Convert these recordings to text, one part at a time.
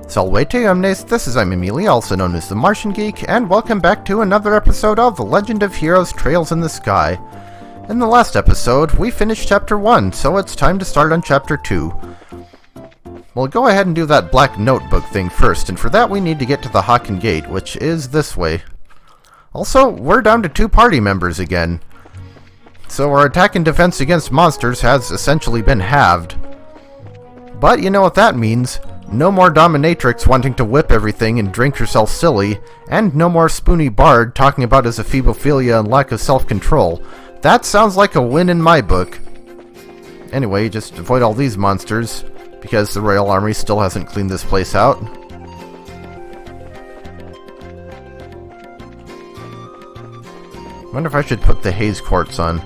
Salvete omnes, this is Emilia, also known as TheMartianGeek, and welcome back to another episode of The Legend of Heroes Trails in the Sky. In the last episode, we finished Chapter 1, so it's time to start on Chapter 2. We'll go ahead and do that black notebook thing first, and for that we need to get to the Haken Gate, which is this way. Also, we're down to 2 party members again. So our attack and defense against monsters has essentially been halved. But you know what that means. No more dominatrix wanting to whip everything and drink herself silly, and no more spoony bard talking about his ephebophilia and lack of self-control. That sounds like a win in my book. Anyway, just avoid all these monsters, because the Royal Army still hasn't cleaned this place out. I wonder if I should put the haze quartz on.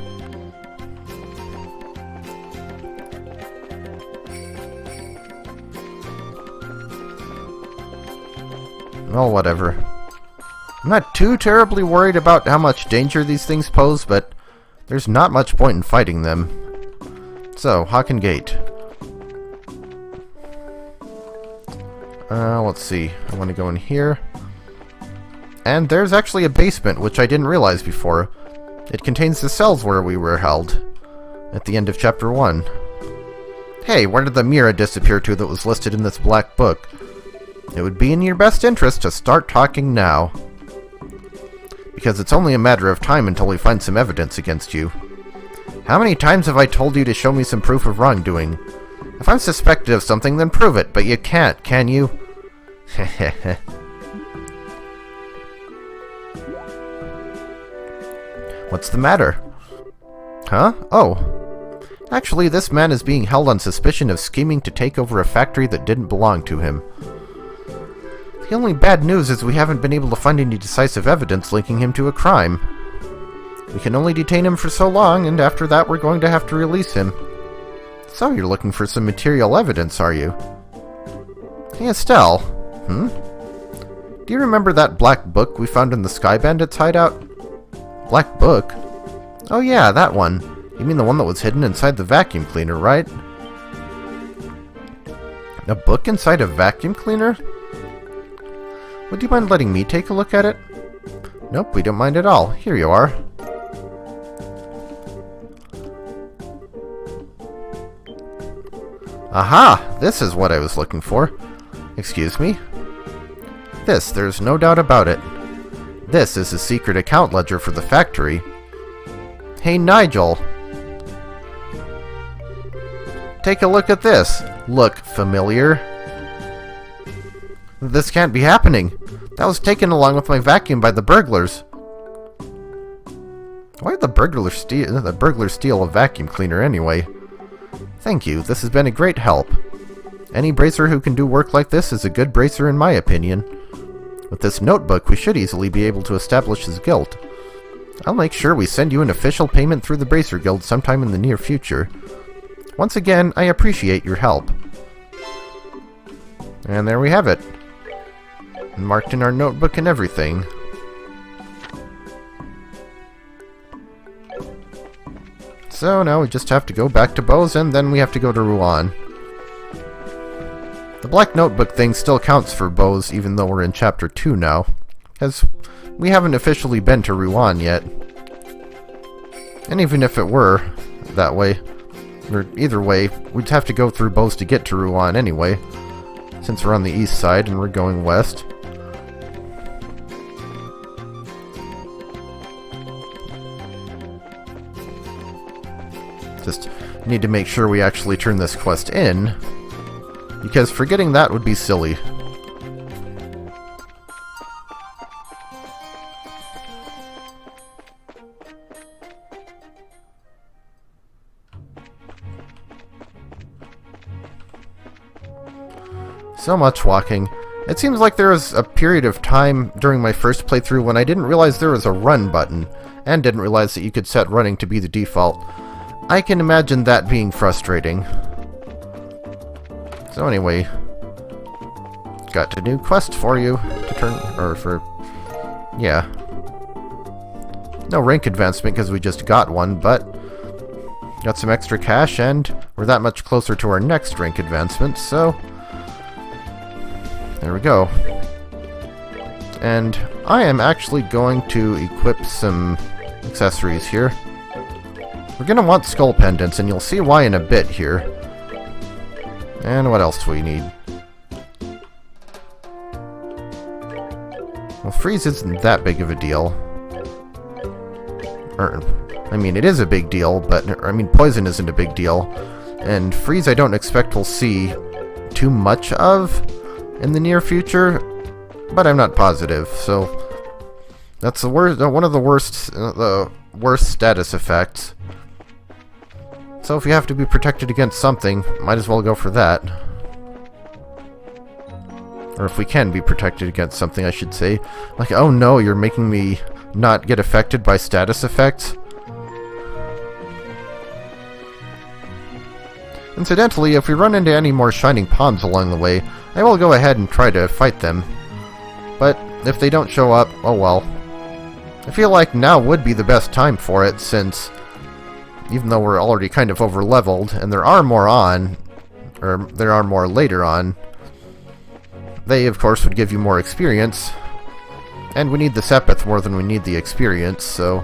Well, whatever. I'm not too terribly worried about how much danger these things pose, but there's not much point in fighting them. So, Haken Gate. Let's see. I want to go in here. And there's actually a basement, which I didn't realize before. It contains the cells where we were held at the end of Chapter 1. Hey, where did the Mira disappear to that was listed in this black book? It would be in your best interest to start talking now. Because it's only a matter of time until we find some evidence against you. How many times have I told you to show me some proof of wrongdoing? If I'm suspected of something, then prove it, but you can't, can you? Heh. What's the matter? Huh? Oh. Actually, this man is being held on suspicion of scheming to take over a factory that didn't belong to him. The only bad news is we haven't been able to find any decisive evidence linking him to a crime. We can only detain him for so long, and after that we're going to have to release him. So you're looking for some material evidence, are you? Hey, Estelle. Do you remember that black book we found in the Sky Bandits' hideout? Black book? Oh yeah, that one. You mean the one that was hidden inside the vacuum cleaner, right? A book inside a vacuum cleaner? Would you mind letting me take a look at it? Nope, we don't mind at all. Here you are. Aha! This is what I was looking for. Excuse me? There's no doubt about it. This is a secret account ledger for the factory. Hey, Nigel! Take a look at this. Look familiar? This can't be happening. That was taken along with my vacuum by the burglars. Why did the burglars steal a vacuum cleaner anyway? Thank you, this has been a great help. Any bracer who can do work like this is a good bracer in my opinion. With this notebook, we should easily be able to establish his guilt. I'll make sure we send you an official payment through the Bracer Guild sometime in the near future. Once again, I appreciate your help. And there we have it. Marked in our notebook and everything. So now we just have to go back to Bose, and then we have to go to Rouen. The black notebook thing still counts for Bose, even though we're in Chapter 2 now, as we haven't officially been to Rouen yet. And even if it were that way, or either way, we'd have to go through Bose to get to Rouen anyway, since we're on the east side and we're going west. Just need to make sure we actually turn this quest in, because forgetting that would be silly. So much walking. It seems like there was a period of time during my first playthrough when I didn't realize there was a run button, and didn't realize that you could set running to be the default. I can imagine that being frustrating. So anyway, got a new quest for you to turn, or for, yeah. No rank advancement because we just got one, but got some extra cash and we're that much closer to our next rank advancement, so There we go. And I am actually going to equip some accessories here. We're going to want skull pendants, and you'll see why in a bit here. And what else do we need? Well, freeze isn't that big of a deal. I mean, it is a big deal, but, I mean, poison isn't a big deal. And freeze I don't expect we'll see too much of in the near future, but I'm not positive, so that's the worst, one of the worst status effects. So if you have to be protected against something, might as well go for that. Or if we can be protected against something, I should say. Like, oh no, you're making me not get affected by status effects. Incidentally, if we run into any more shining ponds along the way, I will go ahead and try to fight them. But if they don't show up, oh well. I feel like now would be the best time for it, since even though we're already kind of over-leveled, and there are more later on, they, of course, would give you more experience. And we need the Sepith more than we need the experience, so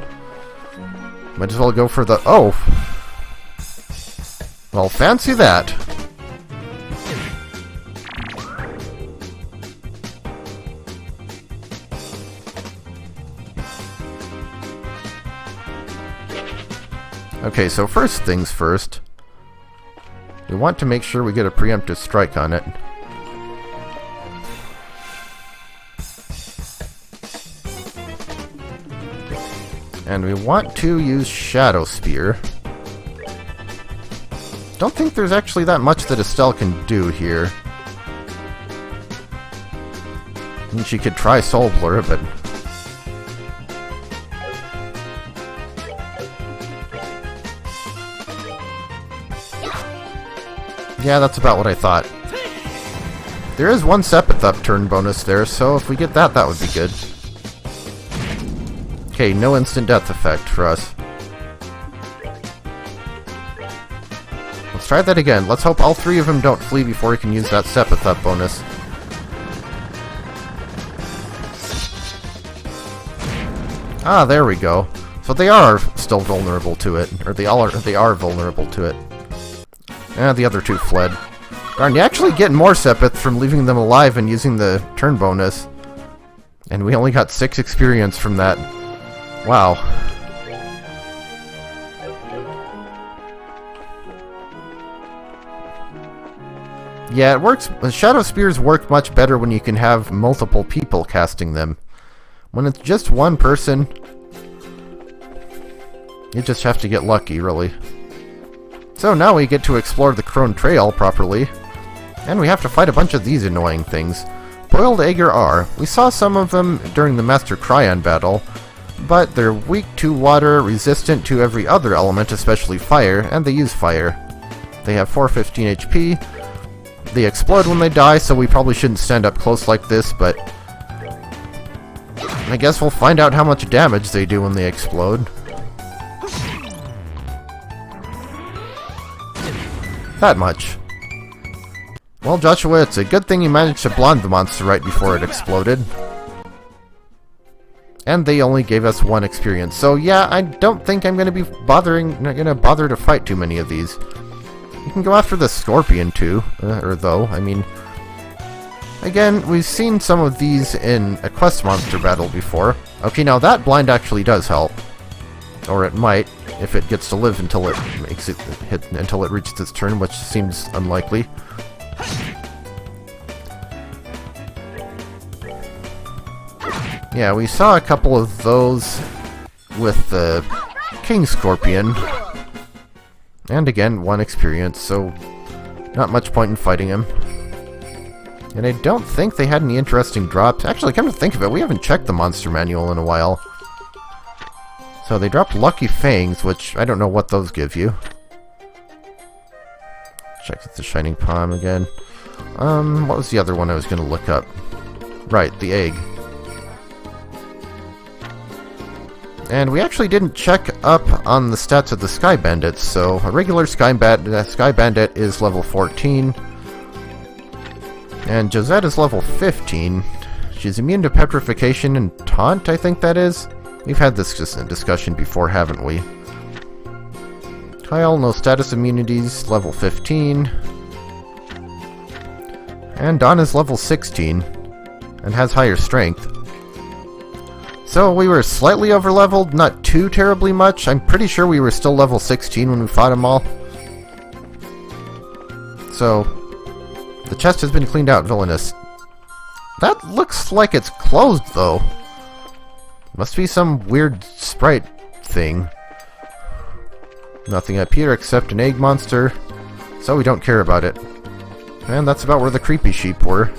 might as well go for the... Oh! Well, fancy that! Okay, so first things first. We want to make sure we get a preemptive strike on it. And we want to use Shadow Spear. Don't think there's actually that much that Estelle can do here. I mean, she could try Soul Blur, but... yeah, that's about what I thought. There is one Sepith upturn bonus there, so if we get that, that would be good. Okay, no instant death effect for us. Let's try that again. Let's hope all three of them don't flee before we can use that Sepith up bonus. Ah, there we go. So they are still vulnerable to it, or they are vulnerable to it. The other two fled. Darn, you actually get more Sepith from leaving them alive and using the turn bonus. And we only got 6 experience from that. Wow. Yeah, it works. Shadow Spears work much better when you can have multiple people casting them. When it's just one person, you just have to get lucky, really. So now we get to explore the Crone Trail properly. And we have to fight a bunch of these annoying things. Boiled Aegir are. We saw some of them during the Master Cryon battle, but they're weak to water, resistant to every other element, especially fire, and they use fire. They have 415 HP. They explode when they die, so we probably shouldn't stand up close like this, but I guess we'll find out how much damage they do when they explode. That much. Well, Joshua, it's a good thing you managed to blind the monster right before it exploded. And they only gave us 1 experience. So yeah, I don't think I'm going to be bother to fight too many of these. You can go after the Scorpion too, I mean... Again, we've seen some of these in a quest monster battle before. Okay, now that blind actually does help. Or it might, if it gets to live until it makes it hit until it reaches its turn, which seems unlikely. Yeah, we saw a couple of those with the King Scorpion. And again, 1 experience, so not much point in fighting him. And I don't think they had any interesting drops. Actually, come to think of it, we haven't checked the monster manual in a while. So they dropped Lucky Fangs, which I don't know what those give you. Check the Shining Palm again. What was the other one I was going to look up? Right, the egg. And we actually didn't check up on the stats of the Sky Bandits, so a regular Sky Bandit is level 14. And Josette is level 15. She's immune to petrification and taunt, I think that is. We've had this discussion before, haven't we? Kyle, no status immunities, level 15. And Dawn is level 16 and has higher strength. So we were slightly overleveled, not too terribly much. I'm pretty sure we were still level 16 when we fought them all. So, the chest has been cleaned out, villainous. That looks like it's closed, though. Must be some weird sprite thing. Nothing up here except an egg monster, so we don't care about it. And that's about where the creepy sheep were.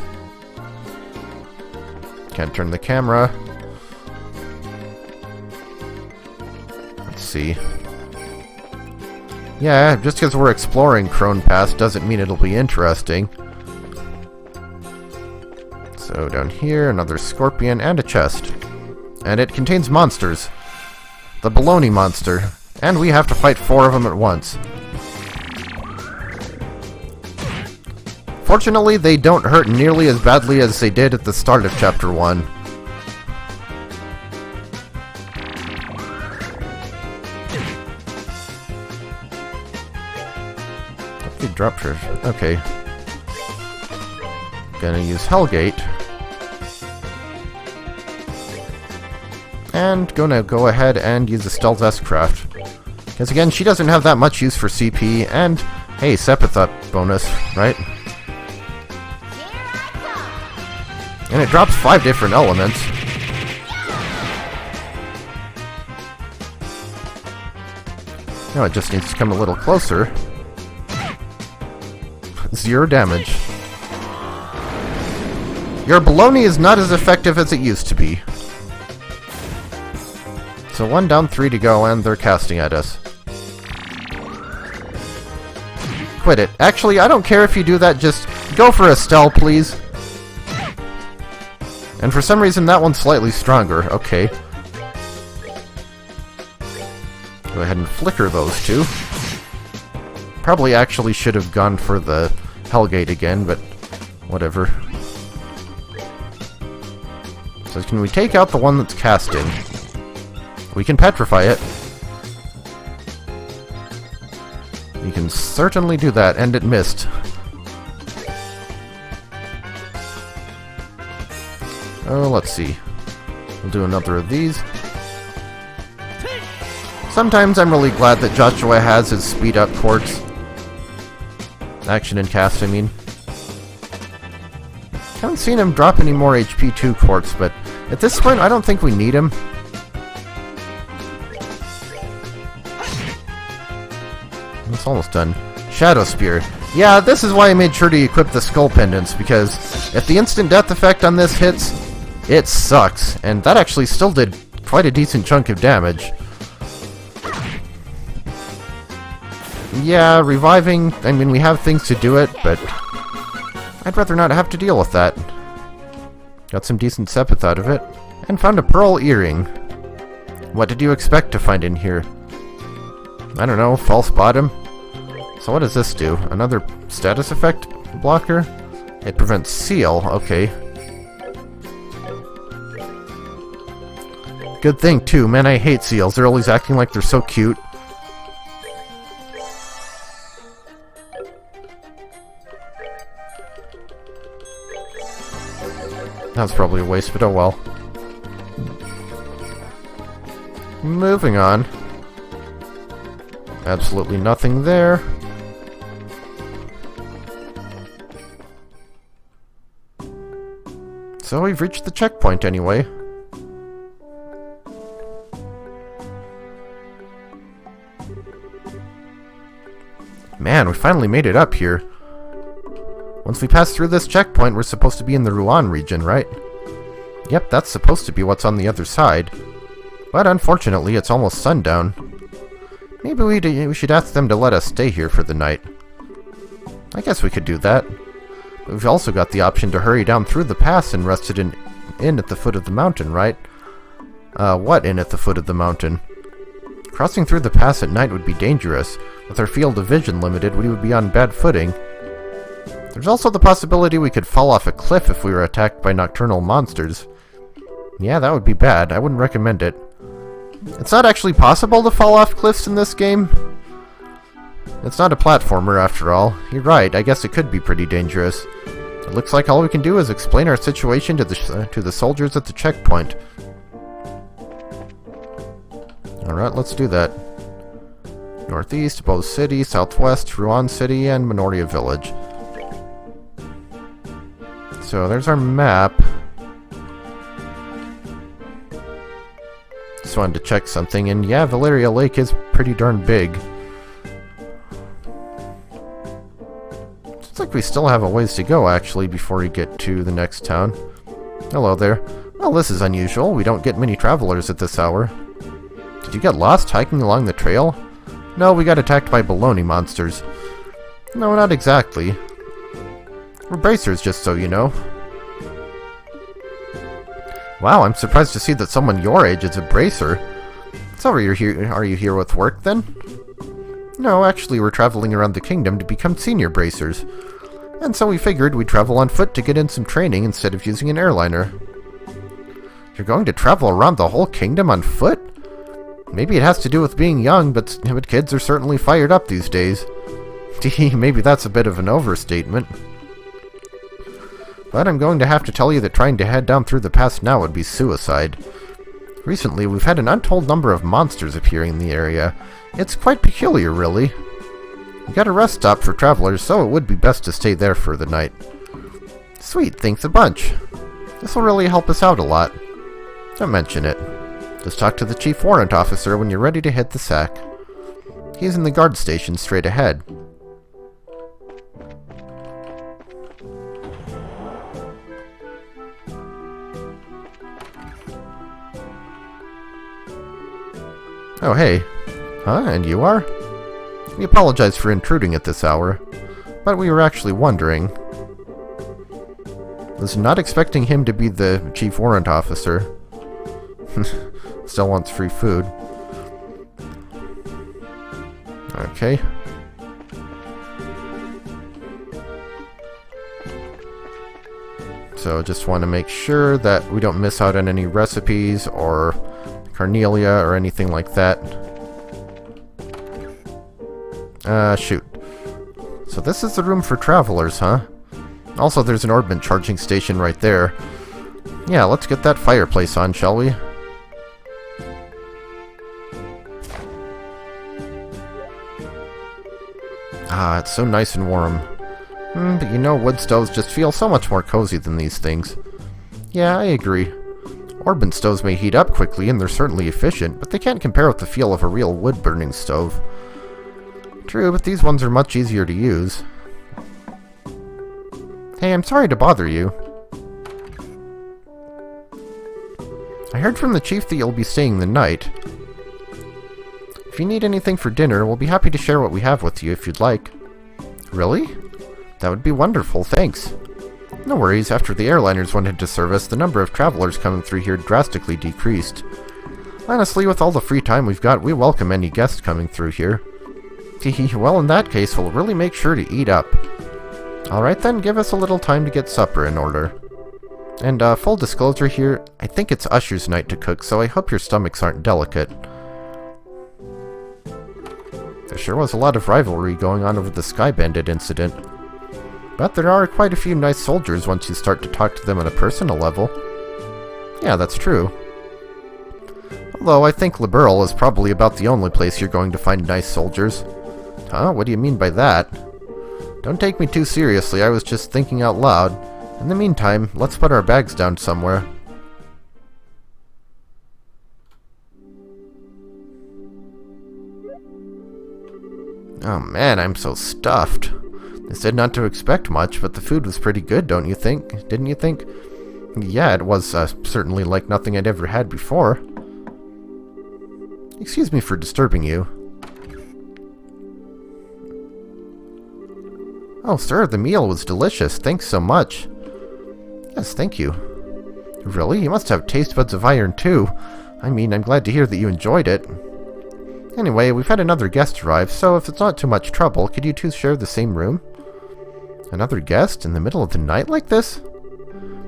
Can't turn the camera. Let's see. Yeah, just because we're exploring Crone Pass doesn't mean it'll be interesting. So down here, another scorpion and a chest. And it contains monsters. The baloney monster. And we have to fight 4 of them at once. Fortunately, they don't hurt nearly as badly as they did at the start of Chapter 1. Okay, drop treasure. Okay. Gonna use Hellgate. And gonna go ahead and use the Stealth S-Craft. Because again, she doesn't have that much use for CP, and hey, Sepithut bonus, right? And it drops 5 different elements. Now it just needs to come a little closer. 0 damage. Your baloney is not as effective as it used to be. So 1 down, 3 to go, and they're casting at us. Quit it. Actually, I don't care if you do that, just go for Estelle, please. And for some reason, that one's slightly stronger. Okay. Go ahead and flicker those 2. Probably actually should have gone for the Hellgate again, but whatever. So can we take out the one that's casting? We can petrify it. We can certainly do that, and it missed. Oh, let's see. We'll do another of these. Sometimes I'm really glad that Joshua has his speed up quartz. Action and cast, I mean. Haven't seen him drop any more HP 2 quartz, but at this point I don't think we need him. It's almost done. Shadow Spear. Yeah, this is why I made sure to equip the Skull Pendants, because if the instant death effect on this hits, it sucks. And that actually still did quite a decent chunk of damage. Yeah, reviving, I mean, we have things to do it, but I'd rather not have to deal with that. Got some decent sepith out of it. And found a pearl earring. What did you expect to find in here? I don't know, false bottom? So what does this do? Another status effect blocker? It prevents seal, okay. Good thing too, man, I hate seals. They're always acting like they're so cute. That's probably a waste, but oh well. Moving on. Absolutely nothing there. So we've reached the checkpoint anyway. Man, we finally made it up here. Once we pass through this checkpoint, we're supposed to be in the Rouen region, right? Yep, that's supposed to be what's on the other side. But unfortunately, it's almost sundown. Maybe we should ask them to let us stay here for the night. I guess we could do that. But we've also got the option to hurry down through the pass and rest it in at the foot of the mountain, right? What in at the foot of the mountain? Crossing through the pass at night would be dangerous. With our field of vision limited, we would be on bad footing. There's also the possibility we could fall off a cliff if we were attacked by nocturnal monsters. Yeah, that would be bad. I wouldn't recommend it. It's not actually possible to fall off cliffs in this game. It's not a platformer, after all. You're right, I guess it could be pretty dangerous. It looks like all we can do is explain our situation to the soldiers at the checkpoint. Alright, let's do that. Northeast, Bow City, Southwest, Ruan City, and Minoria Village. So there's our map. Just wanted to check something, and yeah, Valeria Lake is pretty darn big. Looks like we still have a ways to go, actually, before we get to the next town. Hello there. Well, this is unusual. We don't get many travelers at this hour. Did you get lost hiking along the trail? No, we got attacked by baloney monsters. No, not exactly. We're bracers, just so you know. Wow, I'm surprised to see that someone your age is a bracer. So are you here with work, then? No, actually we're traveling around the kingdom to become senior bracers. And so we figured we'd travel on foot to get in some training instead of using an airliner. You're going to travel around the whole kingdom on foot? Maybe it has to do with being young, but kids are certainly fired up these days. Maybe that's a bit of an overstatement. But I'm going to have to tell you that trying to head down through the pass now would be suicide. Recently, we've had an untold number of monsters appearing in the area. It's quite peculiar, really. We got a rest stop for travelers, so it would be best to stay there for the night. Sweet, thanks a bunch. This will really help us out a lot. Don't mention it. Just talk to the Chief Warrant Officer when you're ready to hit the sack. He's in the guard station straight ahead. Oh, hey. Huh, and you are? We apologize for intruding at this hour, but we were actually wondering. Was not expecting him to be the Chief Warrant Officer. Still wants free food. Okay. So just want to make sure that we don't miss out on any recipes or Carnelia or anything like that. Shoot. So this is the room for travelers, huh? Also, there's an orbment charging station right there. Yeah, let's get that fireplace on, shall we? Ah, it's so nice and warm. But you know, wood stoves just feel so much more cozy than these things. Yeah, I agree. Orbment stoves may heat up quickly, and they're certainly efficient, but they can't compare with the feel of a real wood-burning stove. True, but these ones are much easier to use. Hey, I'm sorry to bother you. I heard from the chief that you'll be staying the night. If you need anything for dinner, we'll be happy to share what we have with you if you'd like. Really? That would be wonderful, thanks. No worries, after the airliners went into service, the number of travelers coming through here drastically decreased. Honestly, with all the free time we've got, we welcome any guests coming through here. Well, in that case, we'll really make sure to eat up. Alright then, give us a little time to get supper in order. And, full disclosure here, I think it's Usher's night to cook, so I hope your stomachs aren't delicate. There sure was a lot of rivalry going on over the Sky Bandit incident. But there are quite a few nice soldiers once you start to talk to them on a personal level. Yeah, that's true. Although I think Liberal is probably about the only place you're going to find nice soldiers. Huh? What do you mean by that? Don't take me too seriously, I was just thinking out loud. In the meantime, let's put our bags down somewhere. Oh man, I'm so stuffed. They said not to expect much, but the food was pretty good, don't you think? Didn't you think? Yeah, it was certainly like nothing I'd ever had before. Excuse me for disturbing you. Oh, sir, the meal was delicious. Thanks so much. Yes, thank you. Really? You must have taste buds of iron, too. I mean, I'm glad to hear that you enjoyed it. Anyway, we've had another guest arrive, so if it's not too much trouble, could you two share the same room? Another guest in the middle of the night like this?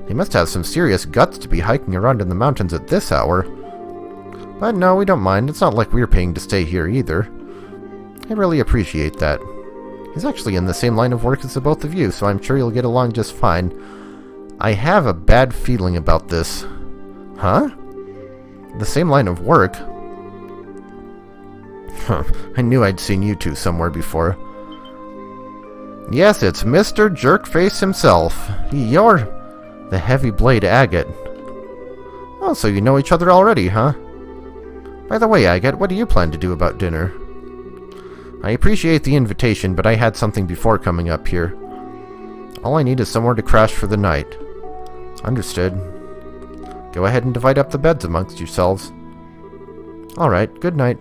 They must have some serious guts to be hiking around in the mountains at this hour. But no, we don't mind. It's not like we're paying to stay here either. I really appreciate that. He's actually in the same line of work as the both of you, so I'm sure you'll get along just fine. I have a bad feeling about this. Huh? The same line of work? Huh. I knew I'd seen you two somewhere before. Yes, it's Mr. Jerkface himself. You're the heavy blade Agate. Oh, so you know each other already, huh? By the way, Agate, what do you plan to do about dinner? I appreciate the invitation, but I had something before coming up here. All I need is somewhere to crash for the night. Understood. Go ahead and divide up the beds amongst yourselves. Alright, good night.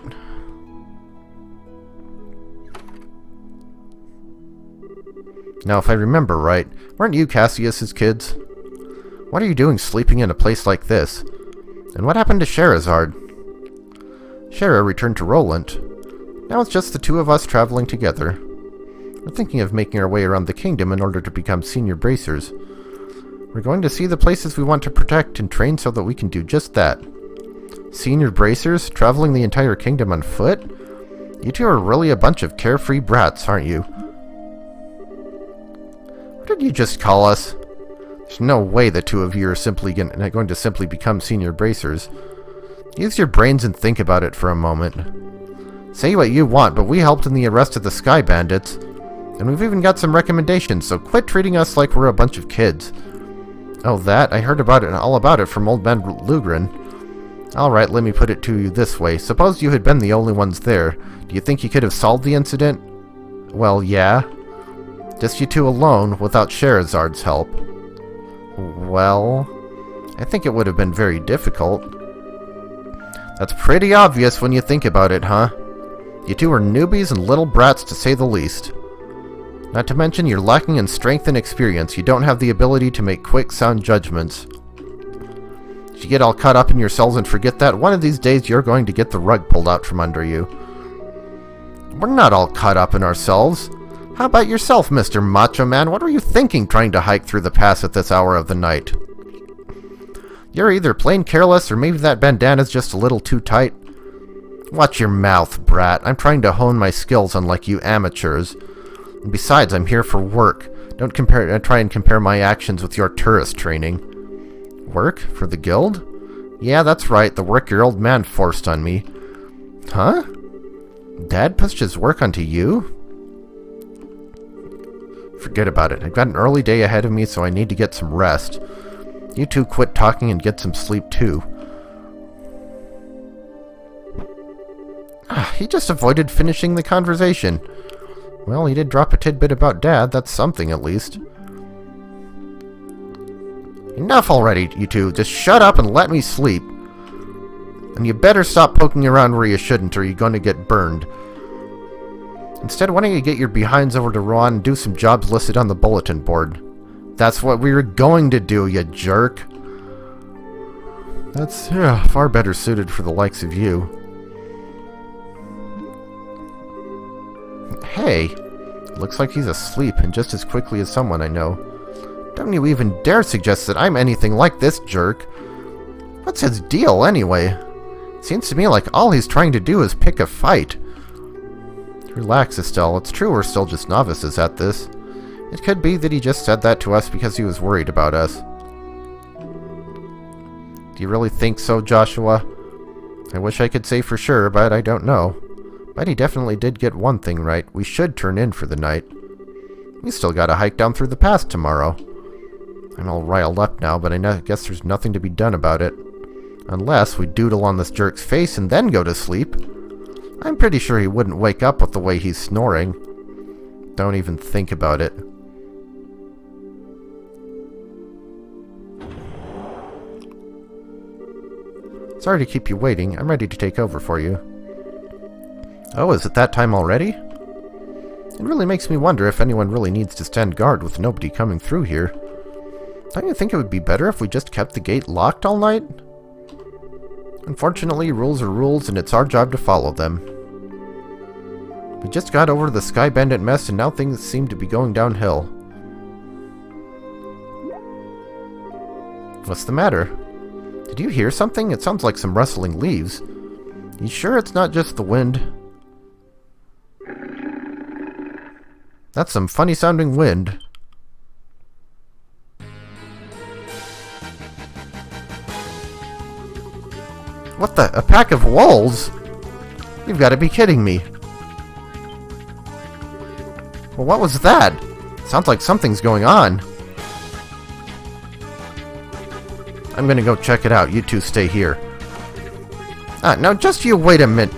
Now, if I remember right, weren't you Cassius's kids? What are you doing sleeping in a place like this? And what happened to Scheherazade? Shara returned to Roland. Now it's just the two of us traveling together. We're thinking of making our way around the kingdom in order to become senior bracers. We're going to see the places we want to protect and train so that we can do just that. Senior bracers? Traveling the entire kingdom on foot? You two are really a bunch of carefree brats, aren't you? What did you just call us? There's no way the two of you are going to simply become senior bracers. Use your brains and think about it for a moment. Say what you want, but we helped in the arrest of the Sky Bandits. And we've even got some recommendations, so quit treating us like we're a bunch of kids. Oh, that? I heard about it, all about it from Old Man Lugren. Alright, let me put it to you this way. Suppose you had been the only ones there. Do you think you could have solved the incident? Well, yeah. Just you two alone, without Shahrazad's help. Well, I think it would have been very difficult. That's pretty obvious when you think about it, huh? You two are newbies and little brats, to say the least. Not to mention, you're lacking in strength and experience. You don't have the ability to make quick, sound judgments. If you get all caught up in yourselves and forget that, one of these days you're going to get the rug pulled out from under you. We're not all caught up in ourselves. How about yourself, Mr. Macho Man? What were you thinking trying to hike through the pass at this hour of the night? You're either plain careless, or maybe that bandana's just a little too tight. Watch your mouth, brat. I'm trying to hone my skills unlike you amateurs. And besides, I'm here for work. Don't try and compare my actions with your tourist training. Work? For the guild? Yeah, that's right, the work your old man forced on me. Huh? Dad pushed his work onto you? Forget about it. I've got an early day ahead of me, so I need to get some rest. You two quit talking and get some sleep, too. He just avoided finishing the conversation. Well, he did drop a tidbit about Dad. That's something, at least. Enough already, you two. Just shut up and let me sleep. And you better stop poking around where you shouldn't, or you're going to get burned. Instead, why don't you get your behinds over to Ron and do some jobs listed on the bulletin board? That's what we were going to do, you jerk. That's far better suited for the likes of you. Hey, looks like he's asleep, and just as quickly as someone I know. Don't you even dare suggest that I'm anything like this jerk. What's his deal, anyway? Seems to me like all he's trying to do is pick a fight. Relax, Estelle. It's true we're still just novices at this. It could be that he just said that to us because he was worried about us. Do you really think so, Joshua? I wish I could say for sure, but I don't know. But he definitely did get one thing right. We should turn in for the night. We still gotta hike down through the pass tomorrow. I'm all riled up now, but I guess there's nothing to be done about it. Unless we doodle on this jerk's face and then go to sleep. I'm pretty sure he wouldn't wake up with the way he's snoring. Don't even think about it. Sorry to keep you waiting. I'm ready to take over for you. Oh, is it that time already? It really makes me wonder if anyone really needs to stand guard with nobody coming through here. Don't you think it would be better if we just kept the gate locked all night? Unfortunately, rules are rules, and it's our job to follow them. We just got over the Sky Bandit mess, and now things seem to be going downhill. What's the matter? Did you hear something? It sounds like some rustling leaves. You sure it's not just the wind? That's some funny sounding wind. What the? A pack of wolves? You've got to be kidding me. Well, what was that? Sounds like something's going on. I'm gonna go check it out. You two stay here. Now just you wait a minute.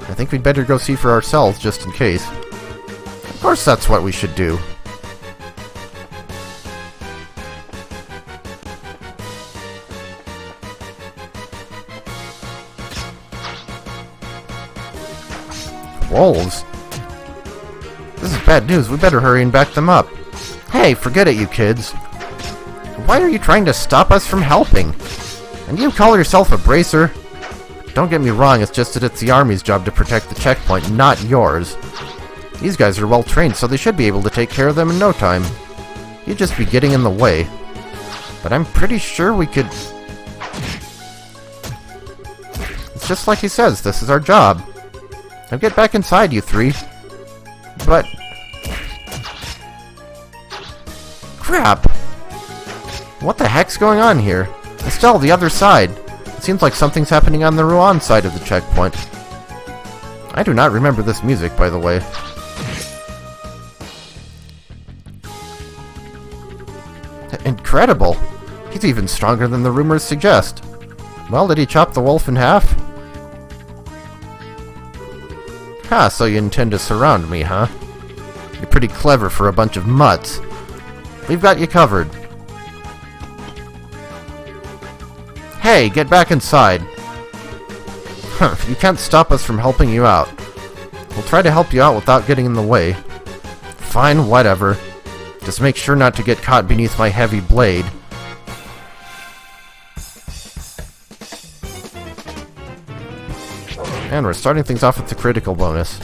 I think we'd better go see for ourselves, just in case. Of course that's what we should do. Wolves? This is bad news. We better hurry and back them up. Hey, forget it, you kids. Why are you trying to stop us from helping? And you call yourself a bracer? Don't get me wrong, it's just that it's the Army's job to protect the checkpoint, not yours. These guys are well trained, so they should be able to take care of them in no time. You'd just be getting in the way. But I'm pretty sure we could... It's just like he says, this is our job. Now get back inside, you three. But... Crap! What the heck's going on here? Estelle, the other side. It seems like something's happening on the Rouen side of the checkpoint. I do not remember this music, by the way. Incredible! He's even stronger than the rumors suggest. Well, did he chop the wolf in half? Ha, so you intend to surround me, huh? You're pretty clever for a bunch of mutts. We've got you covered. Hey, get back inside. Huh, you can't stop us from helping you out. We'll try to help you out without getting in the way. Fine, whatever. Just make sure not to get caught beneath my heavy blade. And we're starting things off with the critical bonus.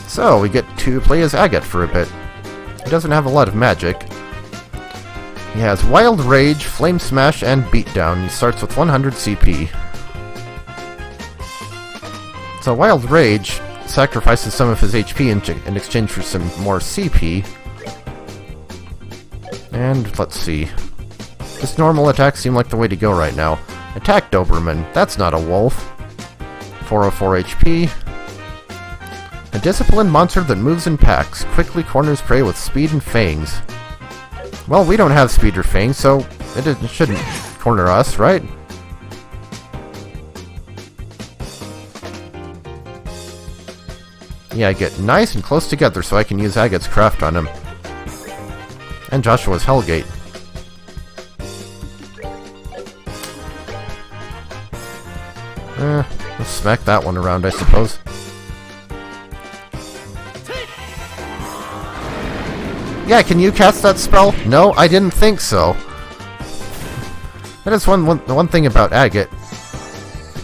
So, we get to play as Agate for a bit. He doesn't have a lot of magic. He has Wild Rage, Flame Smash, and Beatdown. He starts with 100 CP. So Wild Rage sacrifices some of his HP in exchange for some more CP. And let's see. Just normal attacks seem like the way to go right now. Attack Doberman. That's not a wolf. 404 HP. A disciplined monster that moves in packs. Quickly corners prey with speed and fangs. Well, we don't have speed or fangs, so it shouldn't corner us, right? Yeah, get nice and close together so I can use Agate's craft on him. And Joshua's Hellgate. Let's smack that one around, I suppose. Yeah, can you cast that spell? No, I didn't think so. That is one thing about Agate,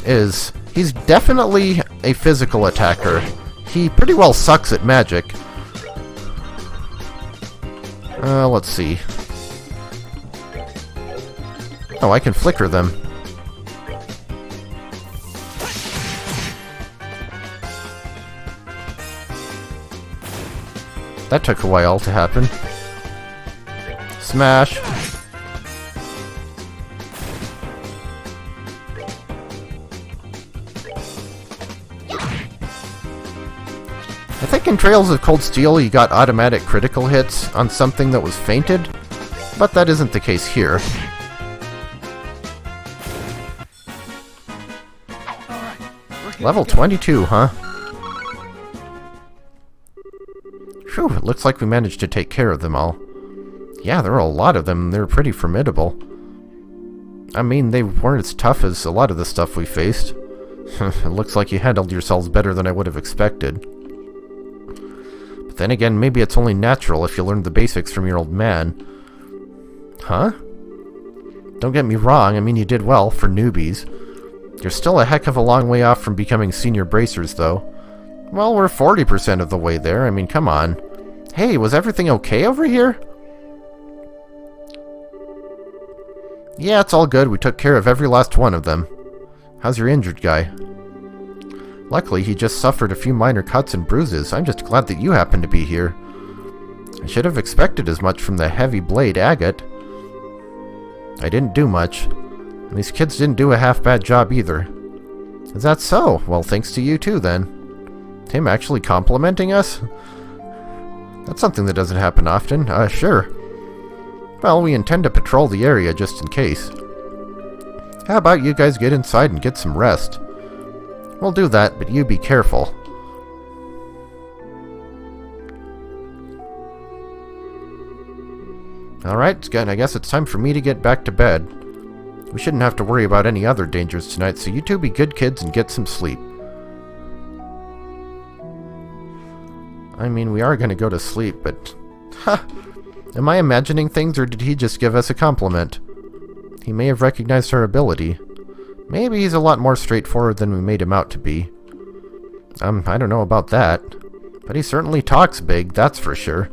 is he's definitely a physical attacker. He pretty well sucks at magic. Let's see. Oh, I can flicker them. That took a while to happen. Smash. I think in Trails of Cold Steel you got automatic critical hits on something that was fainted, but that isn't the case here. Level 22, huh? Phew, it looks like we managed to take care of them all. Yeah, there are a lot of them. They're pretty formidable. I mean, they weren't as tough as a lot of the stuff we faced. It looks like you handled yourselves better than I would have expected. But then again, maybe it's only natural if you learned the basics from your old man. Huh? Don't get me wrong, I mean you did well for newbies. You're still a heck of a long way off from becoming senior bracers, though. Well, we're 40% of the way there. I mean, come on. Hey, was everything okay over here? Yeah, it's all good. We took care of every last one of them. How's your injured guy? Luckily, he just suffered a few minor cuts and bruises. I'm just glad that you happened to be here. I should have expected as much from the heavy blade agate. I didn't do much. And these kids didn't do a half-bad job either. Is that so? Well, thanks to you too, then. Him actually complimenting us? That's something that doesn't happen often. Sure. Well, we intend to patrol the area just in case. How about you guys get inside and get some rest? We'll do that, but you be careful. Alright, I guess it's time for me to get back to bed. We shouldn't have to worry about any other dangers tonight, so you two be good kids and get some sleep. I mean, we are going to go to sleep, but... Ha! Am I imagining things, or did he just give us a compliment? He may have recognized our ability. Maybe he's a lot more straightforward than we made him out to be. I don't know about that. But he certainly talks big, that's for sure.